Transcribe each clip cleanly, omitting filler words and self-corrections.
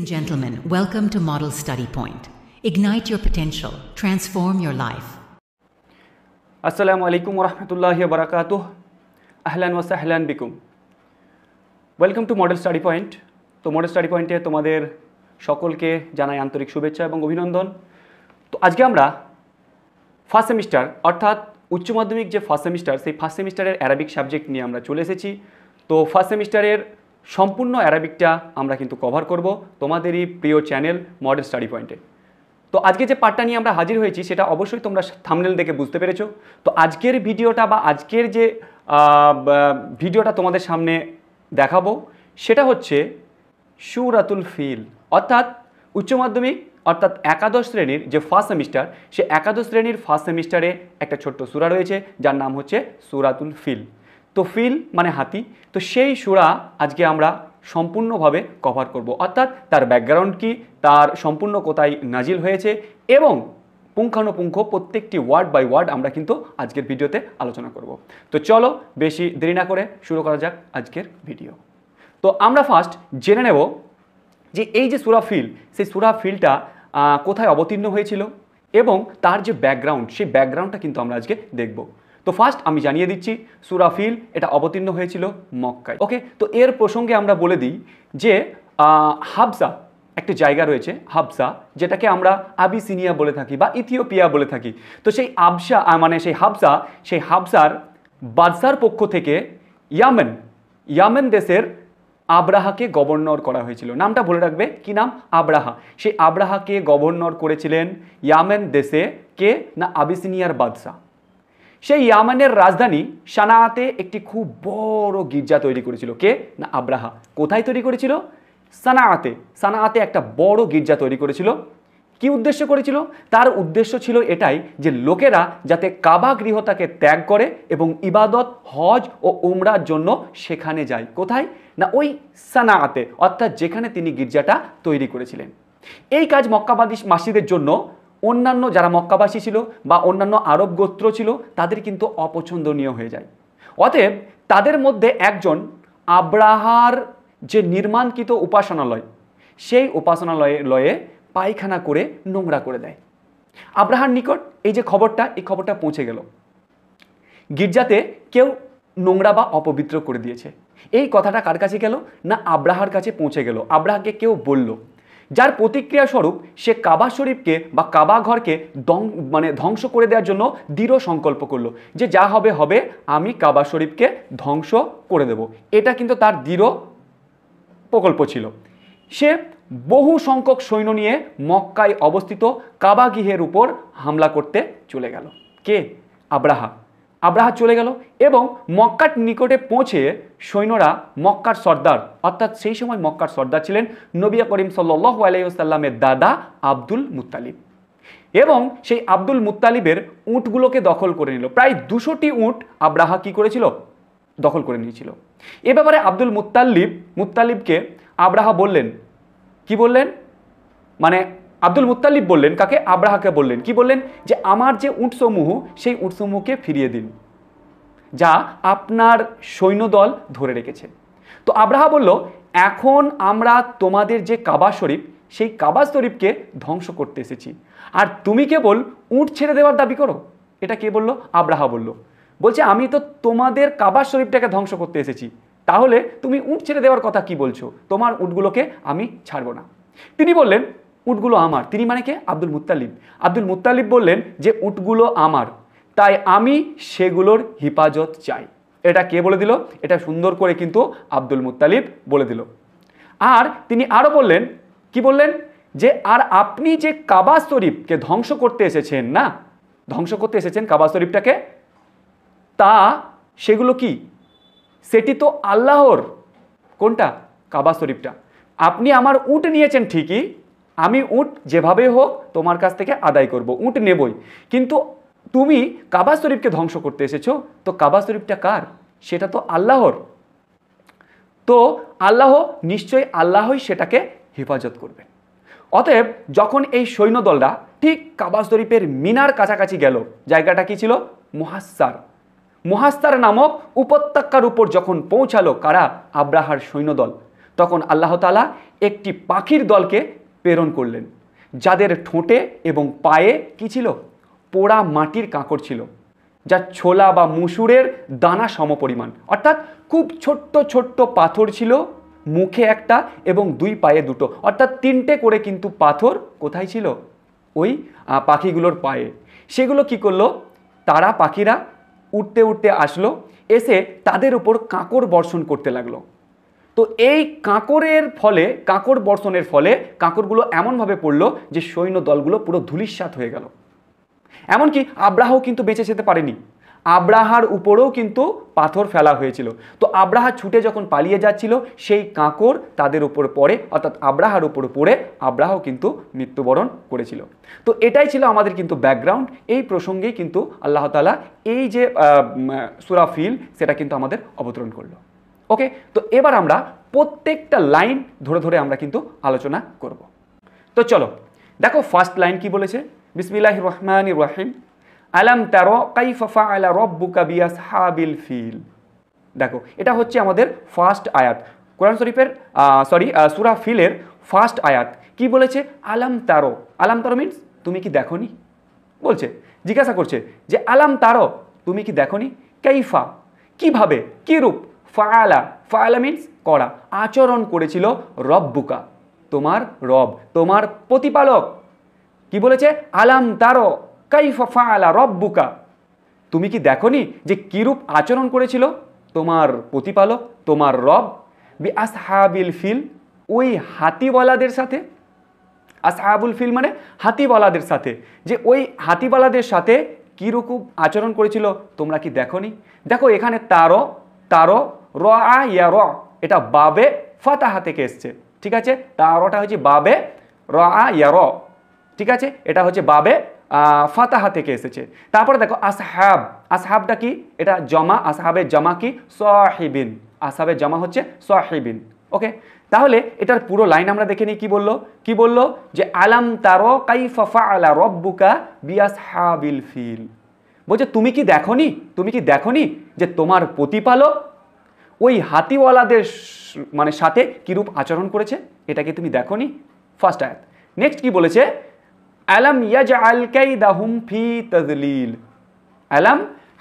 gentlemen, welcome to Model Study Point. Ignite your potential, transform your life. আসসালামু আলাইকুম ওয়া রাহমাতুল্লাহি ওয়া বারাকাতুহু আহলান ওয়া সাহলান বিকুম welcome to model study point. তো মডেল স্টাডি পয়েন্টে তোমাদের সকলকে জানাই আন্তরিক শুভেচ্ছা এবং অভিনন্দন। তো আজকে আমরা ফার্স্ট সেমিস্টার অর্থাৎ উচ্চ মাধ্যমিক যে ফার্স্ট সেমিস্টার সেই ফার্স্ট সেমিস্টারের অ্যারাবিক সাবজেক্ট নিয়ে আমরা চলে এসেছি। তো ফার্স্ট সেমিস্টারের সম্পূর্ণ অ্যারাবিকটা আমরা কিন্তু কভার করব তোমাদেরই প্রিয় চ্যানেল মডেল স্টাডি পয়েন্টে। তো আজকে যে পার্টটা নিয়ে আমরা হাজির হয়েছি সেটা অবশ্যই তোমরা থাম্বনেল দেখে বুঝতে পেরেছো। তো আজকের ভিডিওটা বা আজকের যে ভিডিওটা তোমাদের সামনে দেখাবো সেটা হচ্ছে সূরাতুল ফিল, অর্থাৎ উচ্চ মাধ্যমিক অর্থাৎ একাদশ শ্রেণীর যে ফার্স্ট সেমিস্টার, সে একাদশ শ্রেণীর ফার্স্ট সেমিস্টারে একটা ছোট্ট সূরা রয়েছে যার নাম হচ্ছে সূরাতুল ফিল। তো ফিল মানে হাতি, তো সেই সূরা আজকে আমরা সম্পূর্ণভাবে কভার করব, অর্থাৎ তার ব্যাকগ্রাউন্ড কি, তার সম্পূর্ণ কোথায় নাজিল হয়েছে এবং পুঙ্খানুপুঙ্খ প্রত্যেকটি ওয়ার্ড বাই ওয়ার্ড আমরা কিন্তু আজকের ভিডিওতে আলোচনা করব। তো চলো বেশি দেরি না করে শুরু করা যাক আজকের ভিডিও। তো আমরা ফার্স্ট জেনে নেব যে এই যে সূরা ফিল, সেই সূরা ফিলটা কোথায় অবতীর্ণ হয়েছিল এবং তার যে ব্যাকগ্রাউন্ড, সেই ব্যাকগ্রাউন্ডটা কিন্তু আমরা আজকে দেখব। তো ফার্স্ট আমি জানিয়ে দিচ্ছি সূরা ফিল এটা অবতীর্ণ হয়েছিল মক্কায়। ওকে, তো এর প্রসঙ্গে আমরা বলে দিই যে হাবসা একটা জায়গা রয়েছে, হাবসা, যেটাকে আমরা আবিসিনিয়া বলে থাকি বা ইথিওপিয়া বলে থাকি। তো সেই সেই হাবসার বাদশার পক্ষ থেকে ইয়ামেন দেশের আব্রাহাকে গভর্নর করা হয়েছিল। নামটা বলে রাখবে, কি নাম? আব্রাহা। সেই আব্রাহাকে গভর্নর করেছিলেন ইয়ামেন দেশে কে না আবিসিনিয়ার বাদশা। সেই ইয়ামানের রাজধানী সানাআতে একটি খুব বড় গির্জা তৈরি করেছিল কে না আব্রাহা। কোথায় তৈরি করেছিল? সানাআতে একটা বড় গির্জা তৈরি করেছিল। কি উদ্দেশ্য করেছিল? তার উদ্দেশ্য ছিল এটাই যে লোকেরা যাতে কাবা গৃহটাকে ত্যাগ করে এবং ইবাদত, হজ ও উমরার জন্য সেখানে যায়। কোথায় না ওই সানাআতে, অর্থাৎ যেখানে তিনি গির্জাটা তৈরি করেছিলেন। এই কাজ মক্কাবাসীদের জন্য অন্যান্য যারা মক্কাবাসী ছিল বা অন্যান্য আরব গোত্র ছিল তাদের কিন্তু অপছন্দনীয় হয়ে যায়। অতএব তাদের মধ্যে একজন আব্রাহার যে নির্মাণকৃত উপাসনালয়, সেই উপাসনালয়ে পায়খানা করে নোংরা করে দেয়। আব্রাহার নিকট এই খবরটা পৌঁছে গেল, গির্জাতে কেউ নোংরা বা অপবিত্র করে দিয়েছে। এই কথাটা কার কাছে গেল না আব্রাহার কাছে পৌঁছে গেল। আব্রাহাকে কেউ বলল, যার প্রতিক্রিয়া স্বরূপ সে কাবা শরীফকে বা কাবা ঘরকে ধ্বংস করে দেওয়ার জন্য দৃঢ় সংকল্প করলো যে যা হবে হবে, আমি কাবা শরীফকে ধ্বংস করে দেব। এটা কিন্তু তার দৃঢ় প্রকল্প ছিল। সে বহু সংখ্যক সৈন্য নিয়ে মক্কায় অবস্থিত কাবা গৃহের উপর হামলা করতে চলে গেল। কে? আব্রাহা চলে গেল এবং মক্কার নিকটে পৌঁছে সৈন্যরা মক্কার সর্দার, অর্থাৎ সেই সময় মক্কার সর্দার ছিলেন নবী করিম সাল্লাল্লাহু আলাইহি ওয়াসাল্লামের দাদা আব্দুল মুত্তালিব, এবং সেই আব্দুল মুত্তালিবের উটগুলোকে দখল করে নিল। প্রায় 200টি উট আব্রাহা কি করেছিল? দখল করে নিয়েছিল। এ ব্যাপারে আব্দুল মুত্তালিবকে আব্রাহা বললেন, কি বললেন? মানে আব্দুল মুত্তালিব বললেন কাকে? আব্রাহাকে বললেন। কি বললেন? যে আমার যে উটসমূহ, সেই উটসমূহকে ফিরিয়ে দিন যা আপনার সৈন্যদল ধরে রেখেছে। তো আব্রাহা বলল, এখন আমরা তোমাদের যে কাবা শরীফ, সেই কাবা শরীফকে ধ্বংস করতে এসেছি, আর তুমি কেবল উট ছেড়ে দেওয়ার দাবি করো। এটা কে বলল? আব্রাহা বলল। বলছে আমি তো তোমাদের কাবা শরীফটাকে ধ্বংস করতে এসেছি, তাহলে তুমি উট ছেড়ে দেওয়ার কথা কি বলছো? তোমার উটগুলোকে আমি ছাড়বো না। তিনি বললেন উটগুলো আমার। তিনি মানে কে? আব্দুল মুত্তালিব বললেন যে উটগুলো আমার, তাই আমি সেগুলোর হিফাজত চাই। এটা কে বলে দিল? এটা সুন্দর করে কিন্তু আব্দুল মুত্তালিব বলে দিল। আর তিনি আরো বললেন, কি বললেন? যে আর আপনি যে কাবা শরীফকে ধ্বংস করতে এসেছেন কাবা শরীফটাকে, তা সেগুলো কি? সেটি তো আল্লাহর। কোনটা? কাবা শরীফটা। আপনি আমার উট নিয়েছেন ঠিকই, আমি উট যেভাবে হোক তোমার কাছ থেকে আদায় করব, উট নেবই, কিন্তু তুমি কাবা শরীফকে ধ্বংস করতে এসেছো, তো কাবা শরীফটা কার? সেটা তো আল্লাহর। তো আল্লাহই সেটাকে হেফাজত করবেন। অতএব যখন এই সৈন্যদলরা ঠিক কাবা শরীফের মিনার কাছাকাছি গেল, জায়গাটা কি ছিল? মুহাস্সার নামক উপত্যকার উপর যখন পৌঁছালো কারা? আব্রাহার সৈন্যদল, তখন আল্লাহ তাআলা একটি পাখির দলকে প্রেরণ করলেন, যাদের ঠোঁটে এবং পায়ে কি ছিল? পোড়া মাটির কাঁকড় ছিল, যা ছোলা বা মুসুরের দানা সমপরিমাণ, অর্থাৎ খুব ছোট্ট ছোট্ট পাথর ছিল, মুখে একটা এবং দুই পায়ে দুটো, অর্থাৎ তিনটে করে কিন্তু পাথর কোথায় ছিল? ওই পাখিগুলোর পায়ে। সেগুলো কি করলো? তারা পাখিরা উঠতে উঠতে আসলো, এসে তাদের উপর কাঁকড় বর্ষণ করতে লাগলো। তো এই কাঁকড়ের ফলে, কাঁকড় বর্ষণের ফলে কাঁকড়গুলো এমনভাবে পড়লো যে সৈন্য দলগুলো পুরো ধূলিসাৎ হয়ে গেল। এমনকি আব্রাহাও কিন্তু বেঁচে যেতে পারেনি, আব্রাহার উপরেও কিন্তু পাথর ফেলা হয়েছিল। তো আব্রাহা ছুটে যখন পালিয়ে যাচ্ছিল, সেই কাঁকড় তাদের উপর পড়ে, অর্থাৎ আব্রাহার উপর পড়ে আব্রাহাও কিন্তু মৃত্যুবরণ করেছিল। তো এটাই ছিল আমাদের কিন্তু ব্যাকগ্রাউন্ড। এই প্রসঙ্গেই কিন্তু আল্লাহ তাআলা এই যে সূরা ফিল সেটা কিন্তু আমাদের অবতরণ করলো। ওকে, তো এবার আমরা প্রত্যেকটা লাইন ধরে ধরে আমরা কিন্তু আলোচনা করব। তো চলো দেখো, ফার্স্ট লাইন কি বলেছে? বিসমিল্লাহির রহমানির রহিম, আলাম তারা কাইফা ফাআলা রাব্বুকা বিআসহাবিল ফিল। দেখো, এটা হচ্ছে আমাদের ফার্স্ট আয়াত, কোরআন শরীফের সূরা ফিলের ফার্স্ট আয়াত। কি বলেছে? আলাম তারো। আলাম তারো মিনস তুমি কি দেখোনি? বলছে, জিজ্ঞাসা করছে যে আলাম তারো, তুমি কি দেখোনি? কাইফা, কিভাবে, কি রূপ, ফাআলা, ফাআলা মিনস করা, আচরণ করেছিল রব্বুকা, তোমার রব, তোমার প্রতিপালক। কি বলেছে? আলাম তারো কাইফা ফাআলা রব্বুকা, তুমি কি দেখোনি যে কিরূপ আচরণ করেছিল তোমার প্রতিপালক, তোমার রব, বিআসহাবিল ফিল, ওই হাতিওয়ালাদের সাথে। আসহাবুল ফিল মানে হাতিওয়ালাদের সাথে, যে ওই হাতিওয়ালাদের সাথে কীরকম আচরণ করেছিল তোমরা কি দেখোনি? দেখো এখানে তারো, তারো র আ ইয়া র, এটা বাবে ফাতাহা থেকে এসছে, ঠিক আছে? তারোটা হচ্ছে বাবে র আ ইয়া র, ঠিক আছে? এটা হচ্ছে বাবে ফাতাহা থেকে এসেছে। তারপরে দেখো আসহাব, আসহাবটা কি? এটা জমা, আসহাবের জমা কি? সাহিবিন, আসহাবের জমা হচ্ছে সাহিবিন। ওকে, তাহলে এটার পুরো লাইন আমরা দেখে নিই। কি বললো? কি বললো? যে আলাম তারো কাইফা ফাআলা রাব্বুকা বিআসহাবিল ফিল, বলছে তুমি কি দেখোনি, তুমি কি দেখোনি যে তোমার প্রতিপালক ওই হাতিওয়ালাদের মানে সাথে কিরূপ আচরণ করেছে, এটা কি তুমি দেখোনি? ফার্স্ট আয়াত। নেক্সট কি বলেছে? আলাম ইয়াজআল কাইদাহুম ফি তাজলিল, আলাম,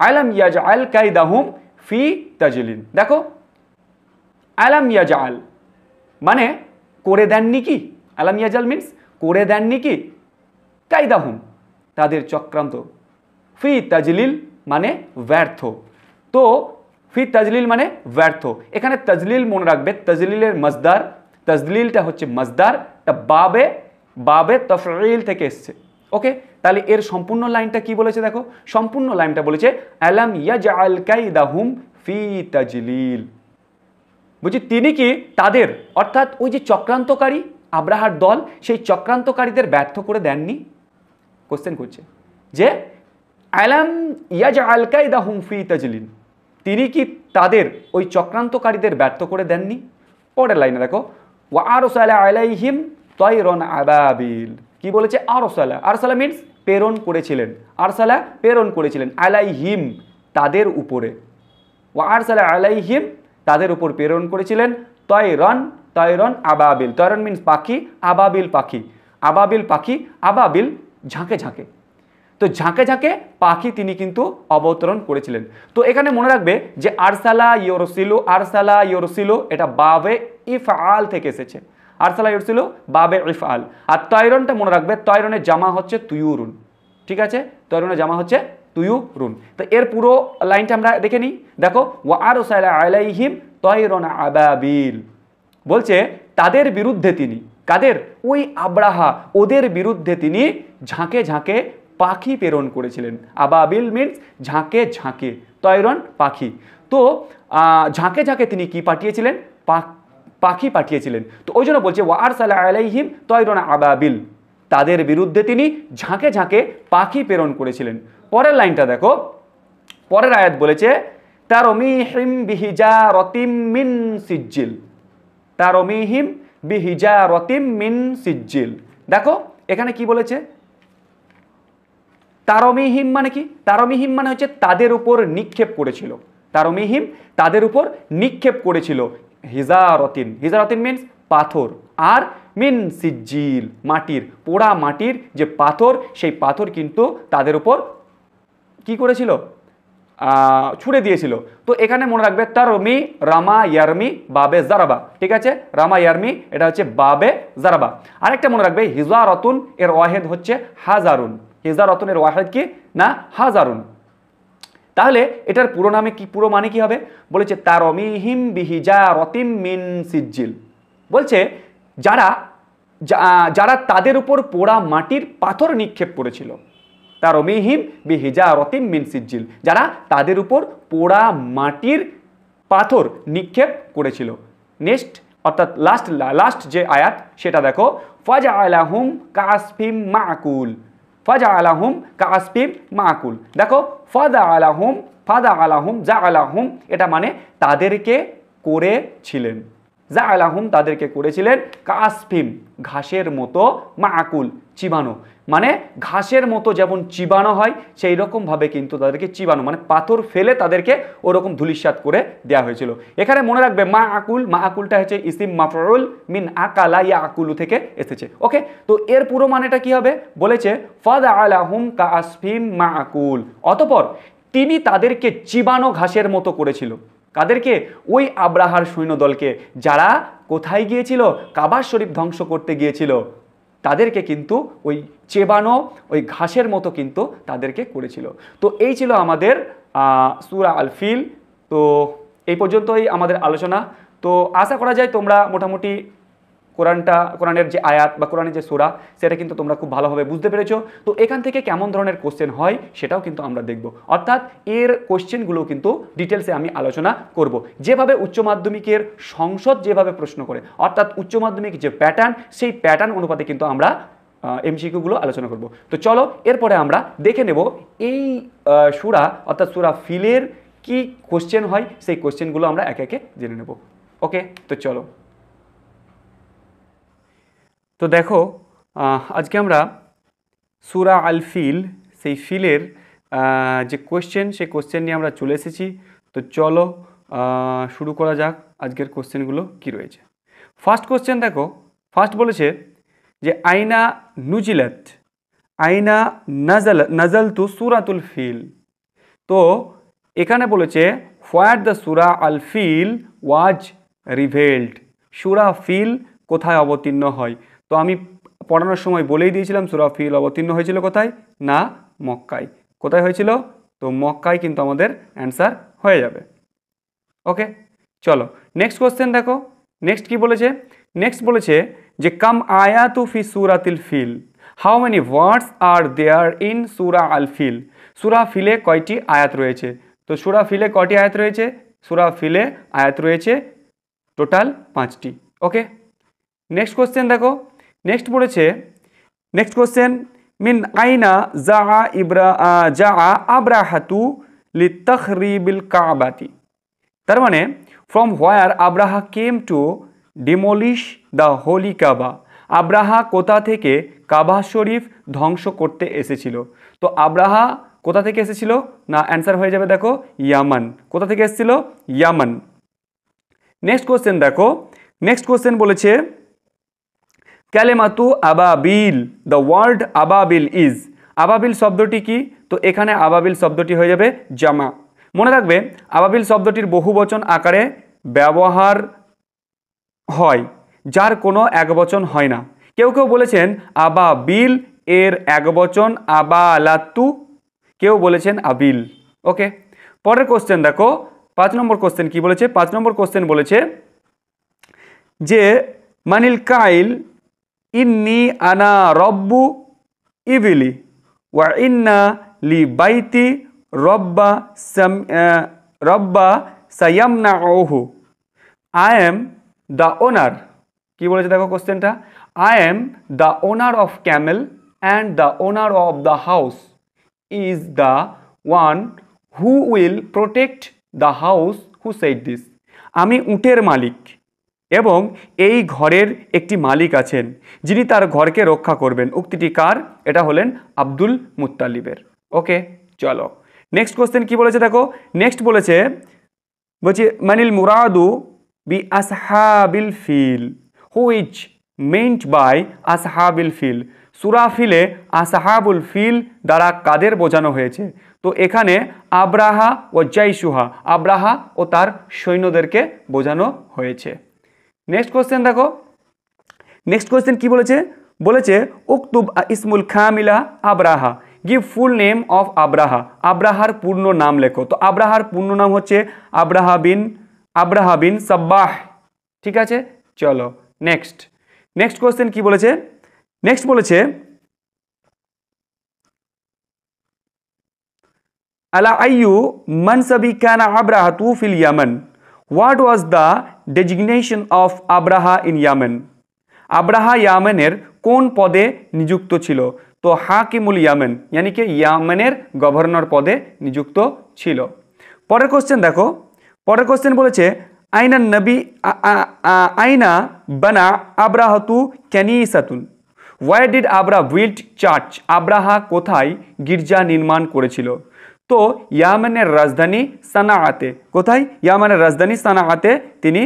আলাম ইয়াজআল কাইদাহুম ফি তাজলিল। দেখো, আলাম ইয়াজআল মানে করে দেননি কি? আলাম ইয়াজআল মিনস করে দেননি কি? কাইদাহুম তাদের চক্রান্ত, ফি তাজলিল মানে ব্যর্থ। তো ফি তাজলিল মানে ব্যর্থ। এখানে তাজলিল মনে রাখবে, তাজলিলের মজদার, তাজলিলটা হচ্ছে মজদার, তা বাবে, বাবে তফঈল থেকে এসছে। ওকে, তাহলে এর সম্পূর্ণ লাইনটা কি বলেছে? দেখো, সম্পূর্ণ লাইনটা বলেছে আলাম ইয়াজআল কাইদাহুম ফি তাজলিল, বুঝি তিনি কি তাদের, অর্থাৎ ওই যে চক্রান্তকারী আব্রাহার দল, সেই চক্রান্তকারীদের ব্যর্থ করে দেননি? কোশ্চেন করছে যে আলাম ইয়াজআল কাইদাহুম ফি তাজলিল, তিনি কি তাদের ওই চক্রান্তকারীদের ব্যর্থ করে দেননি? পরের লাইনে দেখো, ওয়া আরসালা আলাইহিম তায়রান আবাবিল। কি বলেছে? আরসালা, আরসালা মিনস প্রেরণ করেছিলেন, আরসালা প্রেরণ করেছিলেন, আলাইহিম তাদের উপরে, ওয়া আরসালা আলাইহিম তাদের উপর প্রেরণ করেছিলেন, তায়রান, তায়রান আবাবিল, তায়রান মিনস পাখি, আবাবিল পাখি, আবাবিল পাখি, আবাবিল ঝাঁকে ঝাঁকে। তো ঝাঁকে ঝাঁকে পাখি তিনি কিন্তু অবতরণ করেছিলেন। তো এখানে মনে রাখবে যে আরসালা ইউরসিলু, আরসালা ইউরসিলু এটা বাবে ইফআল থেকে এসেছে, আরসালা ইউরসিলু বাবে ইফআল। আর তায়রনটা মনে রাখবে, তায়রনের জামা হচ্ছে তুয়ুরুন, ঠিক আছে? তায়রনের জামা হচ্ছে তুয়ুরুন। তো এর পুরো লাইনটা আমরা দেখে নিই। দেখো, ওয়া আরসালা আলাইহিম তায়রান আবাবিল, বলছে তাদের বিরুদ্ধে তিনি, কাদের? ওই আব্রাহা, ওদের বিরুদ্ধে তিনি ঝাঁকে ঝাঁকে পাখি প্রেরণ করেছিলেন। আবাবিল মিনস ঝাঁকে ঝাঁকে, তয়রন পাখি। তো ঝাঁকে ঝাঁকে তিনি কি পাঠিয়েছিলেন? পাখি পাঠিয়েছিলেন। তো ওই জন্য বলছে ওয়া আরসালা আলাইহিম তয়রন আবাবিল, তাদের বিরুদ্ধে তিনি ঝাঁকে ঝাঁকে পাখি প্রেরণ করেছিলেন। পরের লাইনটা দেখো, পরের আয়াত বলেছে তারমিহিম বিহিজারাতিম মিন সিজ্জিল, তারমিহিম বিহিজারাতিম মিন সিজ্জিল। দেখো এখানে কি বলেছে? তারমিহিম মানে কি? তারমিহিম মানে হচ্ছে তাদের উপর নিক্ষেপ করেছিল, তারমিহিম তাদের উপর নিক্ষেপ করেছিল। হিজারতিন, হিজারতিন মিনস পাথর, আর মিন সিজিল মাটির, পোড়া মাটির যে পাথর, সেই পাথর কিন্তু তাদের উপর কি করেছিল, ছুড়ে দিয়েছিল। তো এখানে মনে রাখবে তারমি রামা ইয়ারমি বাবে জারাবা, ঠিক আছে, রামা ইয়ারমি এটা হচ্ছে বাবে জারাবা। আরেকটা মনে রাখবে হিজারতুন এর ওয়াহেদ হচ্ছে হাজারুন, হিজারতুন এর ওয়াহেদ কি না হাজারুন। তাহলে এটার পুরো নামে কি, পুরো মানে কি হবে, বলেছে তারমিহিম বিহিজারতিম মিন সিজিল, বলছে যারা যারা তাদের উপর পোড়া মাটির পাথর নিক্ষেপ করেছিল, তারমিহিম বিহিজারতিম মিন সিজিল, যারা তাদের উপর পোড়া মাটির পাথর নিক্ষেপ করেছিল। নেক্সট অর্থাৎ লাস্ট যে আয়াত সেটা দেখো, ফাজআলাহুম কাআসফিম মাকুল, ফাজআলাহুম কাআসফিম মাকুল। দেখো ফাজআলাহুম, ফাজআলাহুম জাআলাহুম এটা মানে তাদেরকে করেছিলেন, জাআলাহুম তাদেরকে করেছিলেন, কাআসফিম ঘাসের মতো, মাকুল চিবানো, মানে ঘাসের মতো যেমন চিবানো হয় সেই রকমভাবে কিন্তু তাদেরকে চিবানো, মানে পাথর ফেলে তাদেরকে ওরকম ধুলিস্যাৎ করে দেওয়া হয়েছিল। এখানে মনে রাখবে মা আকুল, মা আকুলটা হচ্ছে ইসিম মাফউল মিন আকালা ইয়া আকুলু থেকে এসেছে। ওকে, তো এর পুরো মানেটা কি হবে, বলেছে ফাজআলাহুম কাআসফিম মাকুল, অতঃপর তিনি তাদেরকে চিবানো ঘাসের মতো করেছিল। কাদেরকে, ওই আব্রাহার সৈন্যদলকে, যারা কোথায় গিয়েছিল, কাবা শরীফ ধ্বংস করতে গিয়েছিল, তাদেরকে কিন্তু ওই চেবানো ওই ঘাসের মতো কিন্তু তাদেরকে করেছিল। তো এই ছিল আমাদের সূরা আল ফিল। তো এই পর্যন্তই আমাদের আলোচনা। তো আশা করা যায় তোমরা মোটামুটি কোরআনের যে আয়াত বা কোরআনের যে সূরা সেটা কিন্তু তোমরা খুব ভালোভাবে বুঝতে পেরেছো। তো এখান থেকে কেমন ধরনের কোশ্চেন হয় সেটাও কিন্তু আমরা দেখব, অর্থাৎ এর কোশ্চেনগুলো কিন্তু ডিটেলসে আমি আলোচনা করব। যেভাবে উচ্চ মাধ্যমিকের সংসদ যেভাবে প্রশ্ন করে, অর্থাৎ উচ্চ মাধ্যমিক যে প্যাটার্ন, সেই প্যাটার্ন অনুপাতে কিন্তু আমরা এমসিকিউগুলো আলোচনা করব। তো চলো এরপরে আমরা দেখে নেব এই সূরা অর্থাৎ সূরা ফিলের কি কোশ্চেন হয়, সেই কোশ্চেনগুলো আমরা একে একে জেনে নেব। ওকে, তো চলো। তো দেখো আজকে আমরা সূরা আল ফিল, সেই ফিলের যে কোশ্চেন, সেই কোশ্চেন নিয়ে আমরা চলে এসেছি। তো চলো শুরু করা যাক আজকের কোশ্চেনগুলো কি রয়েছে। ফার্স্ট কোশ্চেন দেখো, ফার্স্ট বলেছে যে আইনা নুজিলাত, আইনা নাজালতু সূরাতুল ফিল। তো এখানে বলেছে হোয়ার দ্য সূরা আল ফিল ওয়াজ রিভেলড, সূরা ফিল কোথায় অবতীর্ণ হয়। তো আমি পড়ানোর সময় বলেই দিয়েছিলাম সূরা ফিল অবতীর্ণ হয়েছিল কোথায় না মক্কায়। কোথায় হয়েছিল, তো মক্কায় কিন্তু আমাদের অ্যান্সার হয়ে যাবে। ওকে, চলো নেক্সট কোশ্চেন দেখো। নেক্সট কি বলেছে, নেক্সট বলেছে যে কাম আয়াতু ফি সূরাতিল ফিল, how many words are there in সূরা আল ফিল। সূরা ফিলে কয়টি আয়াত রয়েছে। তো সূরা ফিলে কয়টি আয়াত রয়েছে, সূরা ফিলে আয়াত রয়েছে টোটাল 5টি। ওকে, নেক্সট কোশ্চেন দেখো। নেক্সট বলেছে, নেক্সট কোশ্চেন মিন আইনা জা আব্রাহাতু লিতাখরিবিল কাবাতি। তার মানে from where Abraha came to demolish the holy Kaaba, Abraha কোথা থেকে কাবা শরীফ ধ্বংস করতে এসেছিল। তো আব্রাহা কোথা থেকে এসেছিল না অ্যান্সার হয়ে যাবে দেখো ইয়ামান। কোথা থেকে এসেছিল, ইয়ামান। নেক্সট কোশ্চেন দেখো, নেক্সট কোশ্চেন বলেছে ক্যালেমাতু আবাবিল, দ্য ওয়ার্ড আবাবিল ইজ, আবাবিল শব্দটি কি। তো এখানে আবাবিল শব্দটি হয়ে যাবে জামা। মনে রাখবে আবাবিল শব্দটির বহুবচন আকারে ব্যবহার হয়, যার কোনো একবচন হয় না। কেউ কেউ বলেছেন আবাবিল এর একবচন আবালাতু, কেউ বলেছেন আবিল। ওকে, পরের কোশ্চেন দেখো 5 নম্বর কোশ্চেন কি বলেছে। 5 নম্বর কোশ্চেন বলেছে যে মানিল কাইল ইন্নি আনা রব্বু ইবিলি ওয়া ইন্না লি বাইতি রব্বা সায়ামনাউহু, আই এম দ্য ওনার। কি বলেছে দেখো কোশ্চেনটা, I am the owner of Camel and the owner of the house is the one who will protect the house who said this. আমি উটের মালিক এবং এই ঘরের একটি মালিক আছেন যিনি তার ঘরকে রক্ষা করবেন। উক্তিটি কার, এটা হলেন আব্দুল মুত্তালিবের। ওকে, চলো নেক্সট কোশ্চেন কি বলেছে দেখো। নেক্সট বলেছে মানিল মুরাদু বি আসহাবিল ফিল, হুইচ মেন্ট বাই আসহাবিল ফিল। সূরা ফিলে আসহাবুল ফিল দ্বারা কাদের বোঝানো হয়েছে? তো এখানে আব্রাহা ও জাইসুহা, আব্রাহা ও তার সৈন্যদেরকে বোঝানো হয়েছে। নেক্সট কোশ্চেন দেখো, নেক্সট কোশ্চেন কি বলেছে? বলেছে উকতুব ইসমুল খামিলা আব্রাহা, give full name of Abraha, আব্রাহার পূর্ণ নাম লেখো। তো আব্রাহার পূর্ণ নাম হচ্ছে আব্রাহা বিন সাব্বাহ। ঠিক আছে, চলো নেক্সট। নেক্সট কোশ্চেন কি বলেছে? নেক্সট বলেছে আলা আইয়ু মানসাবি কানা আব্রাহাতু ফিল ইয়ামান, what was the designation of Abraha in Yemen. Abraha ইয়ামেনের কোন পদে নিযুক্ত ছিল? তো হাকিমুল ইয়ামেন, यानी कि ইয়ামেনের গভর্নর পদে নিযুক্ত ছিল। পরের কোশ্চেন দেখো, পরের কোশ্চেন বলেছে আইনা নবী আইনা বানা আব্রাহাতু কানিসাতুন, why did Abraha build church, Abraha কোথায় গির্জা নির্মাণ করেছিল? তো ইয়ামেনের রাজধানী সানাআতে, কোথায়? ইয়ামেনের রাজধানী সানাআতে তিনি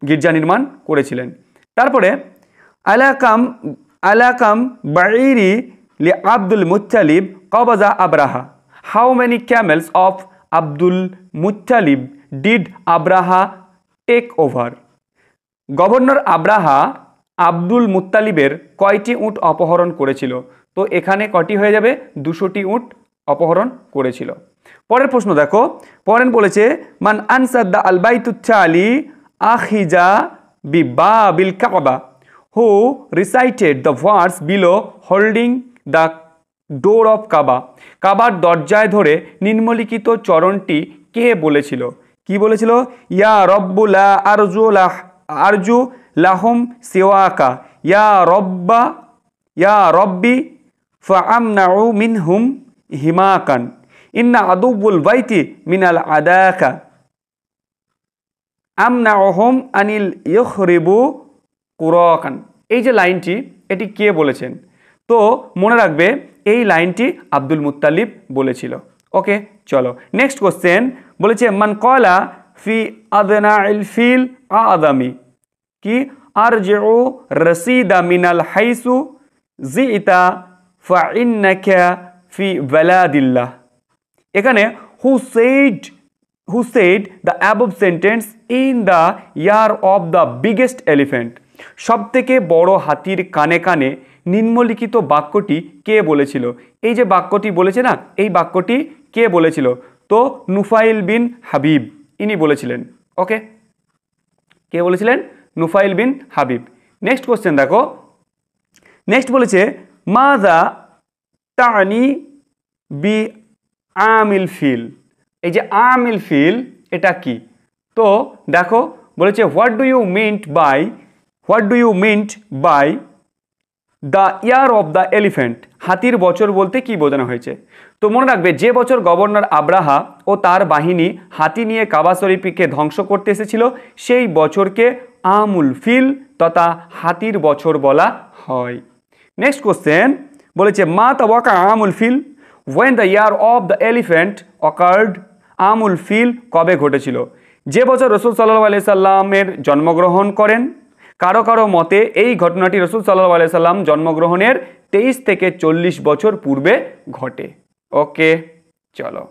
গির্জা নির্মাণ করেছিলেন। তারপরে আলাকাম বাঈরি লি আব্দুল মুত্তালিব কবাজা আব্রাহা, how many camels of Abdul Muttalib did Abraha take over. Governor Abraha Abdul মুত্তালিবের কয়টি উট অপহরণ করেছিল? তো এখানে কয়টি হয়ে যাবে? 200টি উট অপহরণ করেছিল। পরের প্রশ্ন দেখো, পরের বলেছে মান আনসাদ্দা আল বাইতুচ্চালি আখিজা বিবাবিল কাবা, who recited the words below holding the door of Kaaba, কাবার দরজায় ধরে নিম্নলিখিত চরণটি কে বলেছিল? কি বলেছিল? ইয়া রব্বুলা আরজু লাহুম সিওয়াকা, ইয়া রব্বি ফাআমনাউ মিনহুম হিমাকান, ইন্না আদুবুল বাইতি মিনাল আদাকা, আমনাউহুম আনিল ইখরিবু কুরাকান। এই যে লাইনটি, এটি কে বলেছেন? তো মনে রাখবে এই লাইনটি আব্দুল মুত্তালিব বলেছিল। ওকে, চলো নেক্সট কোশ্চেন বলেছে মান কলা ফি আদনাইল ফিল আদামি, কি আরজিউ রসিদা মিনাল হাইসু জিইতা ফাইন্নাকা ফি বালাদিল্লাহ। এখানে হু said the above sentence in the year of the biggest elephant, সব থেকে বড় হাতির কানে কানে নিম্নলিখিত বাক্যটি কে বলেছিল? এই যে বাক্যটি বলেছে না, এই বাক্যটি কে বলেছিল? তো নুফাইল বিন হাবিব ইনি বলেছিলেন। ওকে, কে বলেছিলেন? নুফাইল বিন হাবিব। নেক্সট কোশ্চেন দেখো, নেক্সট বলেছে মাযা তানি বি আমিল ফিল, এই যে আমিল ফিল এটা কি? তো দেখো বলেছে what do you meant by the year of the elephant, হাতির বছর বলতে কি বোঝানো হয়েছে? তো মনে রাখবে যে বছর গভর্নর আব্রাহা ও তার বাহিনী হাতি নিয়ে কাবা শরীফকে ধ্বংস করতে এসেছিল সেই বছরকে আমুল ফিল তথা হাতির বছর বলা হয়। নেক্সট কোশ্চেন বলেছে মা তাওয়াকা আমুল ফিল, when the year of the elephant occurred, আমুল ফিল কবে ঘটেছিল? যে বছর রসুল সাল্লাল্লাহু আলাইহি সাল্লামের জন্মগ্রহণ করেন। কারো কারো মতে এই ঘটনাটি রসুল সাল্লাল্লাহু আলাইহি সাল্লাম জন্মগ্রহণের 23 থেকে 40 বছর পূর্বে ঘটে। ওকে, চলো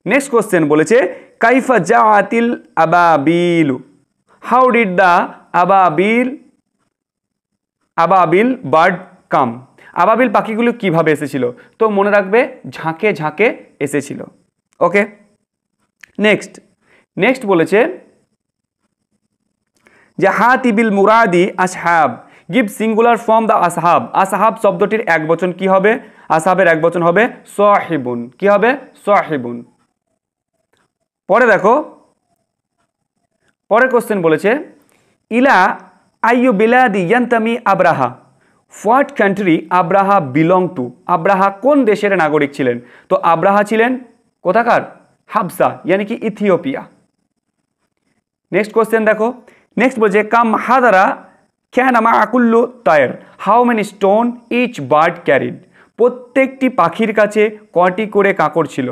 নেক্সট কোশ্চেন বলেছে কাইফা জাআতিল আবাবিল, হাউ ডিড দ্য আবাবিল বার্ড কাম, আবাবিল পাখিগুলো কিভাবে এসেছিল? তো মনে রাখবে ঝাঁকে ঝাঁকে এসেছিল। ওকে, নেক্সট বলেছে যে হাতিবিল মুরাদি আসহাব, গিভ সিঙ্গুলার ফর্ম দ্য আসহাব, আসহাব শব্দটির এক বচন কি হবে? আসহাবের এক বচন হবে সাহিবুন। কি হবে? সাহিবুন। পরে দেখো, পরের কোশ্চেন বলেছে ইলা আইয়ু বিলাদি ইয়ান্তামি আব্রাহা, what country Abraha belong to, Abraha কোন দেশের নাগরিক ছিলেন? তো আব্রাহা ছিলেন কোথাকার? হাবসা, यानी कि ইথিওপিয়া। নেক্সট কোশ্চেন দেখো, নেক্সট বলছে কাম হাদারা ক্যান আমা আকুল্লু তায়ের, how many stone each bird carried, প্রত্যেকটি পাখির কাছে কটি করে কাঁকড় ছিল?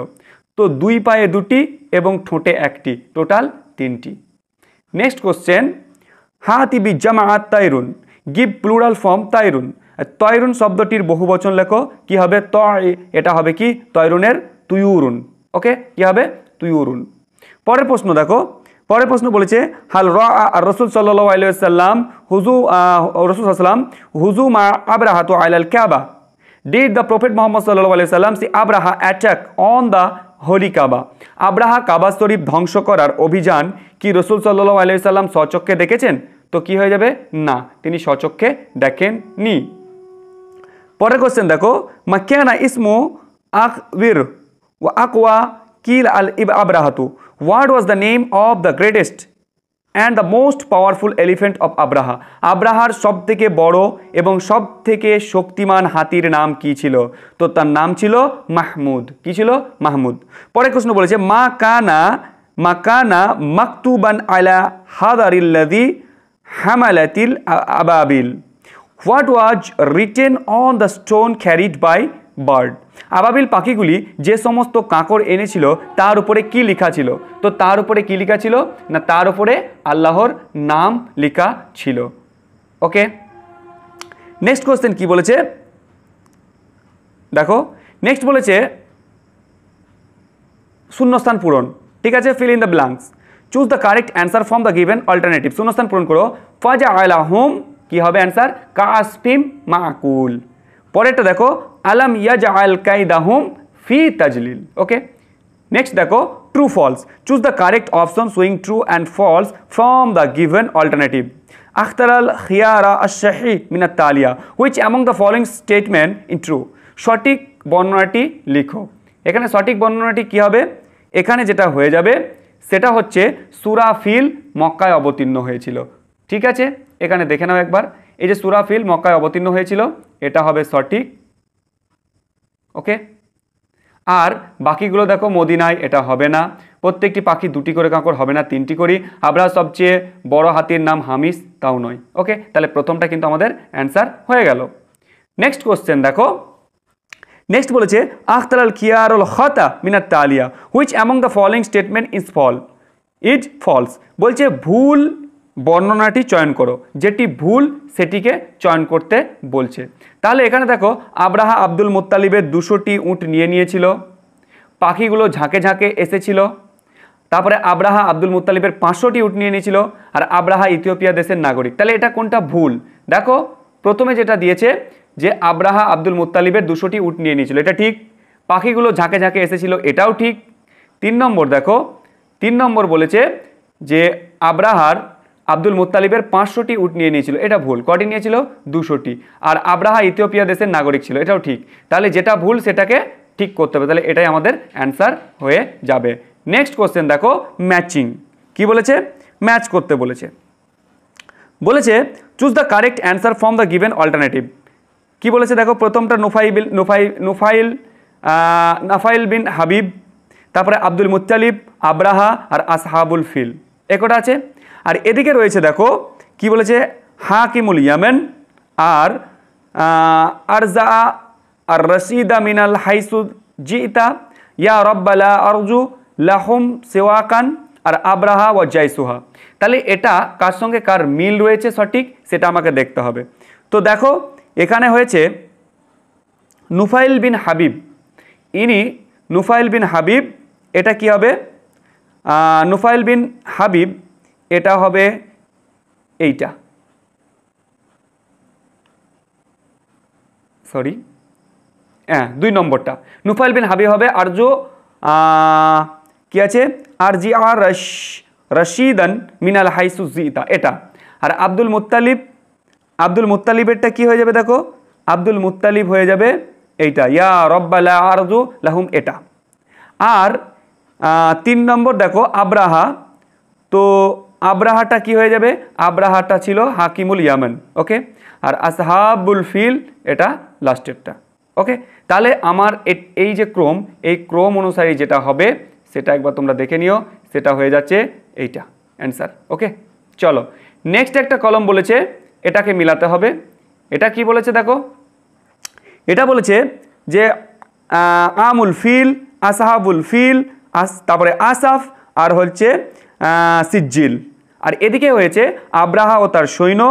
তো 2 পায়ে 2টি এবং ঠোঁটে 1টি, টোটাল 3টি। Next question হাতিবি জামাআত তাইরুন, give plural form তাইরুন। তয়রুন শব্দটির বহুবচন লেখো, কি হবে এটা হবে কি তয়রুনের তুয়ুরুন। ওকে, কি হবে তুয়ুরুন। পরের প্রশ্ন দেখো, পরের প্রশ্ন বলেছে হাল রসুল সাল্লাল্লাহু আলাইহি ওয়াসাল্লাম হুজু মা আবরাহাতু আলাল কাবা। Did the Prophet Muhammad sallallahu alaihi wasallam see Abraha attack on the holy Kaaba? Abraha কাবা শরীফ ধ্বংস করার অভিযান কি রসুল সাল্লাল্লাহু আলাইহি ওয়াসাল্লাম স্বচক্ষে দেখেছেন? তো কি হয়ে যাবে না, তিনি স্বচক্ষে দেখেননি। পরের কোশ্চেন দেখো মাকানা ইসমু আকবির ওয়া আকওয়া কিল আল আবরাহাতু। What was the name of the greatest and the most powerful elephant of Abraha? আব্রাহার সব থেকে বড় এবং সব থেকে শক্তিমান হাতির নাম কি ছিল? তো তার নাম ছিল মাহমুদ। কি ছিল? মাহমুদ। পরের প্রশ্ন বলেছে মাকানা মাকতুবান আলা হাদারিল্লাযী হামালাতিল আবাবিল। What was written on the stone carried by bird? আবাবিল পাখিগুলি যে সমস্ত কাঁকড় এনেছিল তার উপরে কি লেখা ছিল? তো তার উপরে কি লেখা ছিল না, তার উপরে আল্লাহর নাম লেখা ছিল। ওকে, নেক্সট কোশ্চেন কি বলেছে দেখো, নেক্সট বলেছে শূন্যস্থান পূরণ। ঠিক আছে, fill in the blanks, choose the correct answer from the given alternative. শূন্যস্থান পূরণ করো। ফাজা আলাহুম, কি হবে অ্যান্সার? কাসফিম মাকুল। পরেরটা দেখো আলাম ইয়াজআল কাইদাহুম ফি তাজলিল। ওকে, নেক্সট দেখো true false, choose the correct option showing true and false from the given alternative. আখতারাল খিয়ারা আশ-শাহি মিনাত তালিয়া, which among the following statement in true. সঠিক বর্ণনাটি লিখো। এখানে সঠিক বর্ণনাটি কি হবে? এখানে যেটা হয়ে যাবে সেটা হচ্ছে সূরা ফিল মক্কায় অবতীর্ণ হয়েছিল। ঠিক আছে, এখানে দেখে নাও একবার, এই যে সূরা ফিল মক্কায় অবতীর্ণ হয়েছিল, এটা হবে সঠিক। ওকে, আর বাকিগুলো দেখো মদিনায়, এটা হবে না। প্রত্যেকটি পাখি দুটি করে কাঁকড় হবে না, তিনটি করি। আব্রাহা সবচেয়ে বড় হাতির নাম হামিস, তাও নয়। ওকে, তাহলে প্রথমটা কিন্তু আমাদের অ্যান্সার হয়ে গেল। নেক্সট কোশ্চেন দেখো, নেক্সট বলেছে আখতারাল খিয়ারুল খাতা মিনাত তালিয়া, which among the following statement is false. বলছে ভুল বর্ণনাটি চয়ন করো, যেটি ভুল সেটিকে চয়ন করতে বলছে। তাহলে এখানে দেখো আব্রাহা আব্দুল মুত্তালিবের 200টি উট নিয়ে নিয়েছিল, পাখিগুলো ঝাঁকে ঝাঁকে এসেছিল। তারপরে আব্রাহা আব্দুল মুত্তালিবের 500টি উট নিয়ে নিয়েছিল, আর আব্রাহা ইথিওপিয়া দেশের নাগরিক। তাহলে এটা কোনটা ভুল? দেখো প্রথমে যেটা দিয়েছে যে আব্রাহা আব্দুল মুত্তালিবের 200টি উট নিয়ে নিয়েছিল, এটা ঠিক। পাখিগুলো ঝাঁকে ঝাঁকে এসেছিল, এটাও ঠিক। 3 নম্বর দেখো, 3 নম্বর বলেছে যে আব্রাহার আব্দুল মুত্তালিবের 500টি উট নিয়ে নিয়েছিল, এটা ভুল। কটি নিয়েছিল? 200টি। আর আব্রাহা ইথিওপিয়া দেশের নাগরিক ছিল, এটাও ঠিক। তাহলে যেটা ভুল সেটাকে ঠিক করতে হবে, তাহলে এটাই আমাদের অ্যান্সার হয়ে যাবে। নেক্সট কোশ্চেন দেখো ম্যাচিং, কি বলেছে? ম্যাচ করতে বলেছে। বলেছে choose the correct answer from the given alternative. কি বলেছে দেখো, প্রথমটা নাফাইল বিন হাবিব, তারপরে আব্দুল মুত্তালিব, আব্রাহা আর আসহাবুল ফিল, একটা আছে। আর এদিকে রয়েছে দেখো কি বলেছে হাকিমুল ইয়ামেন আর আরজা আর রশিদা মিনাল হাইসুদ জিতা ইয়া রব্বালা আরজু লাহুম সিওয়াকান আর আব্রাহা ওয়া জাইসুহা। তাহলে এটা কার সঙ্গে কার মিল রয়েছে সঠিক সেটা আমাকে দেখতে হবে। তো দেখো এখানে হয়েছে নুফাইল বিন হাবিব, নুফাইল বিন হাবিব, এটা কি হবে? নুফাইল বিন হাবিব এটা হবে এইটা, সরি হ্যাঁ 2 নম্বরটা। নুফাইল বিন হাবিব হবে আরজু কি আছে আরজি আর রশিদান মিনাল হাইসু জিতা, এটা। আর আব্দুল মুত্তালিবেরটা কি হয়ে যাবে দেখো, আব্দুল মুত্তালিব হয়ে যাবে এইটা ইয়া রব্বালা আরজু লাহুম, এটা। আর 3 নম্বর দেখো আব্রাহা, তো আব্রাহাটা কি হয়ে যাবে? আব্রাহাটা ছিল হাকিমুল ইয়ামান। ওকে, আর আসহাবুল ফিল এটা লাস্টেরটা। ওকে, তাহলে আমার এই যে ক্রম, এই ক্রম অনুসারে যেটা হবে সেটা একবার তোমরা দেখে নিও, সেটা হয়ে যাচ্ছে এইটা অ্যান্সার। ওকে, চলো নেক্সট একটা কলম বলেছে, এটাকে মিলাতে হবে। এটা কি বলেছে দেখো, এটা বলেছে যে আমুল ফিল, আসহাবুল ফিল, তারপরে আসাফ আর হচ্ছে সিজ্জিল। আর এদিকে হয়েছে আব্রাহা ও তার সৈন্য,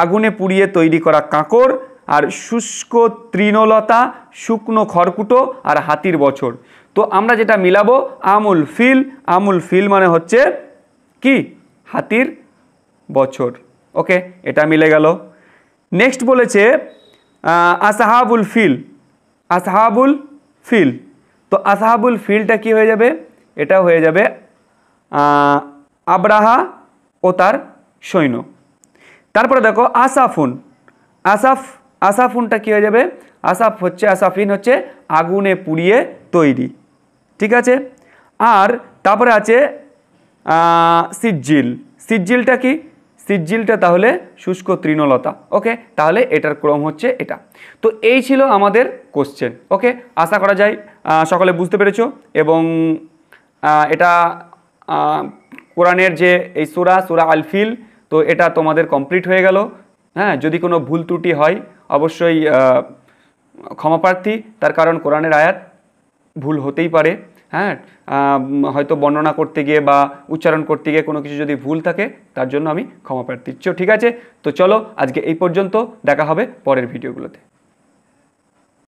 আগুনে পুড়িয়ে তৈরি করা কাঁকর, আর শুষ্ক তৃণলতা, শুকনো খড়কুটো, আর হাতির বছর। তো আমরা যেটা মিলাবো আমুল ফিল মানে হচ্ছে কি হাতির বছর। ওকে, এটা মিলে গেল। নেক্সট বলেছে আসহাবুল ফিল। তো আসহাবুল ফিলটা কি হয়ে যাবে? এটা হয়ে যাবে আব্রাহা ও তার সৈন্য। তারপরে দেখো আসাফুনটা কি হয়ে যাবে? আসাফিন হচ্ছে আগুনে পুড়িয়ে তৈরি, ঠিক আছে। আর তারপরে আছে সিজ্জিলটা কি? সিজ্জিলটা তাহলে শুষ্ক তৃণলতা। ওকে, তাহলে এটার ক্রম হচ্ছে এটা। তো এই ছিল আমাদের কোশ্চেন। ওকে, আশা করা যায় সকলে বুঝতে পেরেছো। এবং এটা কোরআনের যে এই সূরা আল ফিল, তো এটা তোমাদের কমপ্লিট হয়ে গেল। হ্যাঁ, যদি কোনো ভুল ত্রুটি হয় অবশ্যই ক্ষমাপ্রার্থী, তার কারণ কোরআনের আয়াত ভুল হতেই পারে। হ্যাঁ, হয়তো বর্ণনা করতে গিয়ে বা উচ্চারণ করতে গিয়ে কোনো কিছু যদি ভুল থাকে তার জন্য আমি ক্ষমাপ্রার্থী। ঠিক আছে, তো চলো আজকে এই পর্যন্ত, দেখা হবে পরের ভিডিওগুলোতে।